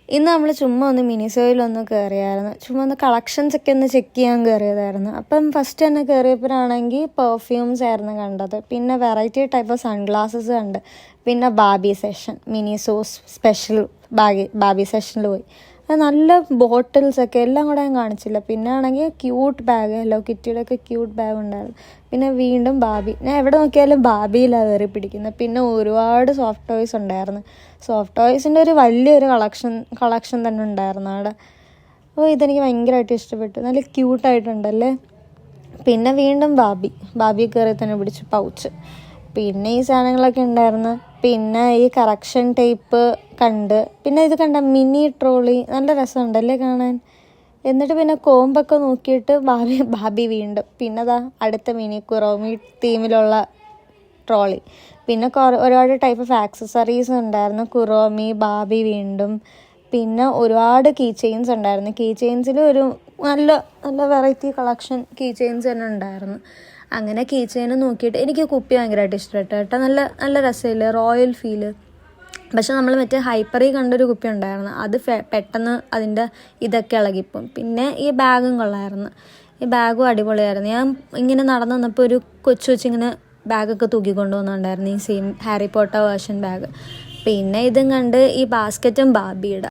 ഇന്ന് നമ്മൾ ചുമ്മാ ഒന്ന് മിനിസോയിലൊന്ന് കയറിയായിരുന്നു. ചുമ്മാ ഒന്ന് കളക്ഷൻസ് ഒക്കെ ഒന്ന് ചെക്ക് ചെയ്യാൻ കയറിയതായിരുന്നു. അപ്പം ഫസ്റ്റ് തന്നെ കയറിയപ്പോഴാണെങ്കിൽ പെർഫ്യൂംസ് ആയിരുന്നു കണ്ടത്. പിന്നെ വെറൈറ്റി ടൈപ്പ് ഓഫ് സൺഗ്ലാസസ് കണ്ട്. പിന്നെ ബാബി സെഷൻ, മിനിസോസ് സ്പെഷ്യൽ ബാബി സെഷനിൽ പോയി. അത് നല്ല ബോട്ടിൽസൊക്കെ എല്ലാം കൂടെ ഞാൻ കാണിച്ചില്ല. പിന്നെ ആണെങ്കിൽ ക്യൂട്ട് ബാഗ്, ഹലോ കിറ്റിയുടെ ഒക്കെ ക്യൂട്ട് ബാഗ് ഉണ്ടായിരുന്നു. പിന്നെ വീണ്ടും ബാബി, ഞാൻ എവിടെ നോക്കിയാലും ബാബിയിലാണ് കയറി പിടിക്കുന്നത്. പിന്നെ ഒരുപാട് സോഫ്റ്റ് ടോയ്സ് ഉണ്ടായിരുന്നു. സോഫ്റ്റ് ടോയ്സിൻ്റെ ഒരു വലിയൊരു കളക്ഷൻ തന്നെ ഉണ്ടായിരുന്നു അവിടെ. അപ്പോൾ ഇതെനിക്ക് ഭയങ്കരമായിട്ട് ഇഷ്ടപ്പെട്ടു. നല്ല ക്യൂട്ടായിട്ടുണ്ടല്ലേ. പിന്നെ വീണ്ടും ബാബി കയറി തന്നെ പിടിച്ചു പൗച്ച്. പിന്നെ ഈ സാധനങ്ങളൊക്കെ ഉണ്ടായിരുന്നു. പിന്നെ ഈ കറക്ഷൻ ടേപ്പ് കണ്ട്. പിന്നെ ഇത് കണ്ട മിനി ട്രോളി, നല്ല രസമുണ്ടല്ലേ കാണാൻ. എന്നിട്ട് പിന്നെ കോമ്പൊക്കെ നോക്കിയിട്ട് ബാബി വീണ്ടും. പിന്നെ അടുത്ത മിനി കുറോമി തീമിലുള്ള ട്രോളി. പിന്നെ ഒരുപാട് ടൈപ്പ് ഓഫ് ആക്സസറീസ് ഉണ്ടായിരുന്നു. കുറോമി, ബാബി വീണ്ടും. പിന്നെ ഒരുപാട് കീ ചെയിൻസ് ഉണ്ടായിരുന്നു. കീ ചെയിൻസിൽ ഒരു നല്ല നല്ല വെറൈറ്റി കളക്ഷൻ കീ ചെയിൻസ് തന്നെ ഉണ്ടായിരുന്നു. അങ്ങനെ കീ ചെയിൻ നോക്കിയിട്ട് എനിക്ക് കുപ്പി ഭയങ്കരമായിട്ട് ഇഷ്ടപ്പെട്ടു കേട്ടോ. നല്ല നല്ല രസമില്ലേ, റോയൽ ഫീല്. പക്ഷെ നമ്മൾ മറ്റേ ഹൈപ്പറിൽ കണ്ടൊരു കുപ്പി ഉണ്ടായിരുന്നു, അത് പെട്ടെന്ന് അതിൻ്റെ ഇതൊക്കെ ഇളകിപ്പോവും. പിന്നെ ഈ ബാഗും കൊള്ളായിരുന്നു. ഈ ബാഗും അടിപൊളിയായിരുന്നു. ഞാൻ ഇങ്ങനെ നടന്നു വന്നപ്പോൾ ഒരു കൊച്ചിങ്ങനെ ബാഗൊക്കെ തൂക്കിക്കൊണ്ട് വന്നിട്ടുണ്ടായിരുന്നു, ഈ same Harry Potter version bag. പിന്നെ ഇതും കണ്ട് ഈ ബാസ്ക്കറ്റും ബാബിയുടെ